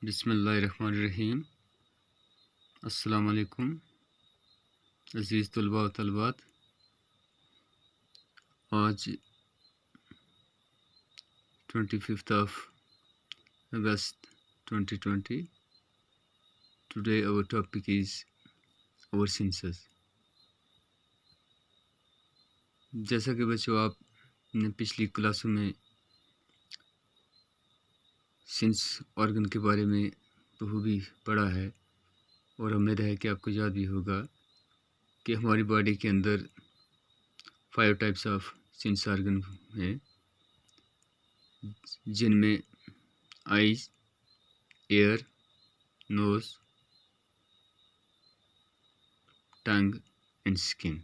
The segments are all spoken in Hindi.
बिस्मिल्लाहिर्रहमानिर्रहीम। अस्सलाम वालेकुम अज़ीज़ तलबा व तलबात। आज 25th of August 2020। Today our topic is our senses। जैसा कि बच्चों आपने पिछली क्लासों में सेंस ऑर्गन के बारे में बखूबी पढ़ा है और उम्मीद है कि आपको याद भी होगा कि हमारी बॉडी के अंदर 5 टाइप्स ऑफ सेंस ऑर्गन हैं, जिनमें eyes, ear, nose, tongue and skin.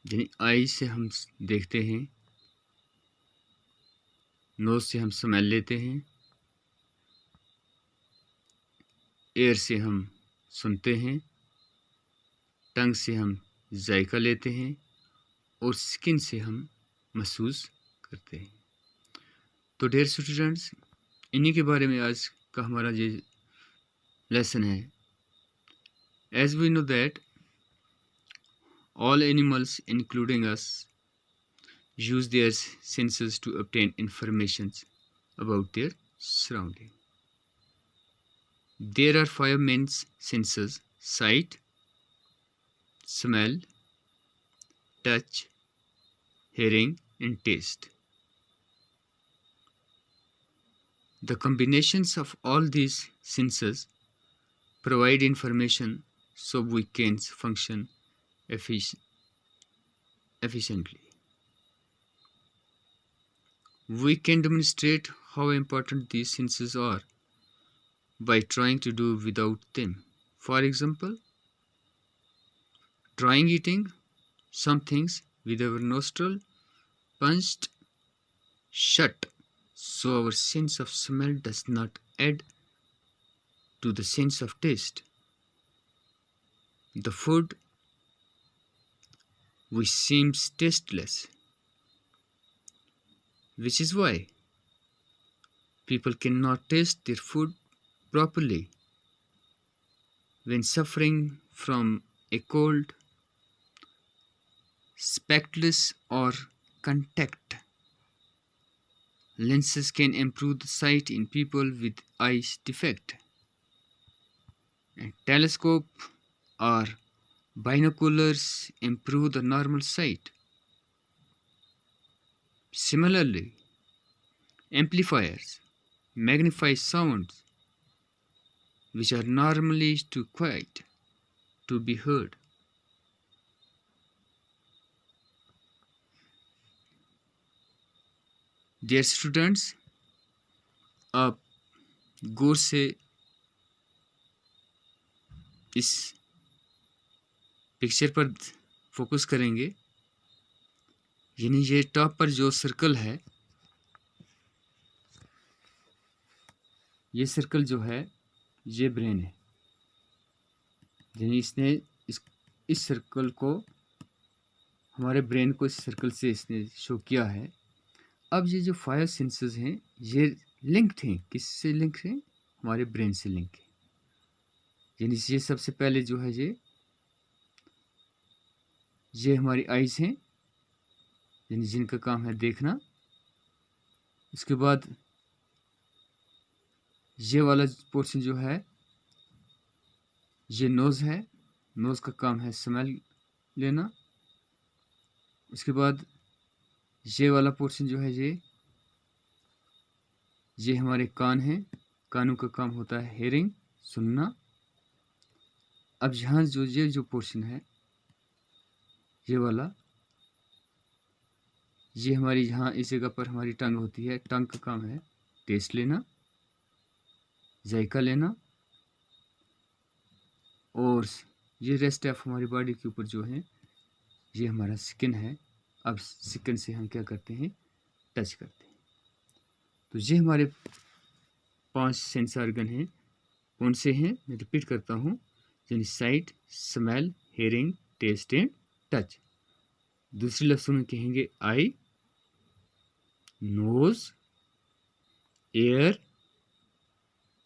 यानी आई से हम देखते हैं, नोज से हम स्मेल लेते हैं, एयर से हम सुनते हैं, टंग से हम जायका लेते हैं और स्किन से हम महसूस करते हैं। तो डियर स्टूडेंट्स, इन्हीं के बारे में आज का हमारा ये लेसन है। As we know that all animals including us use their senses to obtain information about their surrounding. There are 5 main senses: sight, smell, touch, hearing and taste. The combinations of all these senses provide information so we can function efficiently. We can demonstrate how important these senses are by trying to do without them. For example, trying eating some things with our nostril punched shut so our sense of smell does not add to the sense of taste. The food which seems tasteless, which is why people cannot taste their food properly when suffering from a cold, speckless or contact lenses can improve the sight in people with eye defect. And telescope or binoculars improve the normal sight. Similarly, amplifiers magnify sounds which are normally too quiet to be heard. Dear students, आप गौर से इस पिक्चर पर फोकस करेंगे। यानी ये टॉप पर जो सर्कल है, ये सर्कल जो है ये ब्रेन है। यानी इसने इस सर्कल को, हमारे ब्रेन को इस सर्कल से इसने शो किया है। अब ये जो 5 सेंसेस हैं ये लिंक्ड हैं, किससे लिंक हैं? हमारे ब्रेन से लिंक है। यानी ये सबसे पहले जो है ये हमारी आइज़ हैं, यानी जिनका काम है देखना। उसके बाद ये वाला पोर्शन जो है ये नोज़ है, नोज़ का काम है स्मेल लेना। उसके बाद ये वाला पोर्शन जो है ये हमारे कान हैं, कानों का काम होता है हेयरिंग, सुनना। अब यहाँ ये जो पोर्शन है ये वाला, ये हमारी यहाँ इस जगह पर हमारी टंग होती है। टंग का काम है टेस्ट लेना, जायका लेना। और ये रेस्ट ऑफ हमारी बॉडी के ऊपर जो है ये हमारा स्किन है। अब स्किन से हम क्या करते हैं? टच करते हैं। तो ये हमारे 5 सेंस ऑर्गन हैं। कौन से हैं? मैं रिपीट करता हूँ, यानी sight, smell, hearing, taste and touch. दूसरे लफ्ज़ों में कहेंगे eye, nose, ear,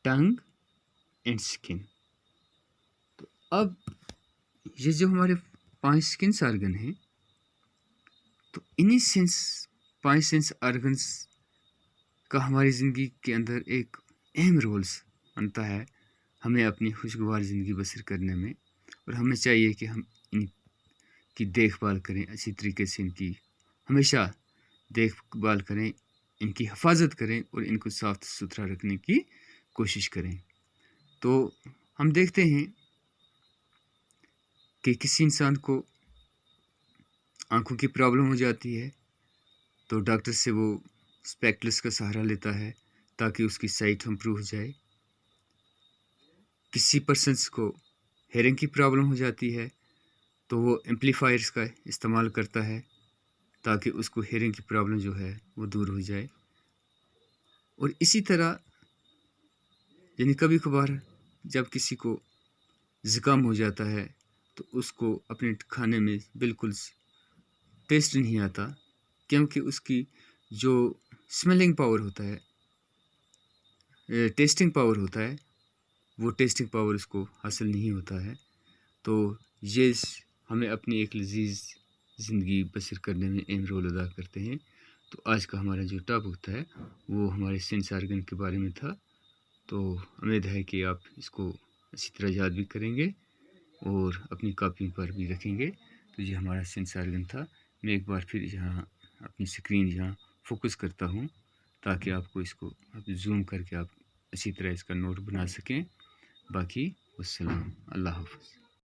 tongue and skin. तो अब ये जो हमारे 5 स्किन्स ऑर्गन हैं, तो इन्हीं 5 सेंस ऑर्गन्स का हमारी ज़िंदगी के अंदर एक अहम रोल्स बनता है हमें अपनी खुशगवार ज़िंदगी बसर करने में। और हमें चाहिए कि हम इनकी देखभाल करें, अच्छी तरीके से इनकी हमेशा देखभाल करें, इनकी हिफाजत करें और इनको साफ़ सुथरा रखने की कोशिश करें। तो हम देखते हैं कि किसी इंसान को आँखों की प्रॉब्लम हो जाती है, तो डॉक्टर से वो स्पेक्टल्स का सहारा लेता है ताकि उसकी साइट इम्प्रूव हो जाए। किसी पर्सन्स को हेयरिंग की प्रॉब्लम हो जाती है, तो वो एम्पलीफायर्स का इस्तेमाल करता है ताकि उसको हेयरिंग की प्रॉब्लम जो है वो दूर हो जाए। और इसी तरह यानी कभी कभार जब किसी को ज़ुकाम हो जाता है, तो उसको अपने खाने में बिल्कुल टेस्ट नहीं आता, क्योंकि उसकी जो स्मेलिंग पावर होता है, टेस्टिंग पावर होता है, वो टेस्टिंग पावर उसको हासिल नहीं होता है। तो ये हमें अपनी एक लजीज ज़िंदगी बसर करने में अहम रोल अदा करते हैं। तो आज का हमारा जो टॉपिक था वो हमारे सेंस ऑर्गन के बारे में था। तो उम्मीद है कि आप इसको अच्छी तरह याद भी करेंगे और अपनी कॉपी पर भी रखेंगे। तो ये हमारा सेंस ऑर्गन था। मैं एक बार फिर यहाँ अपनी स्क्रीन यहाँ फोकस करता हूँ ताकि आपको इसको आप जूम करके आप अच्छी तरह इसका नोट बना सकें। बाकी वस्सलाम, अल्लाह हाफ़िज़।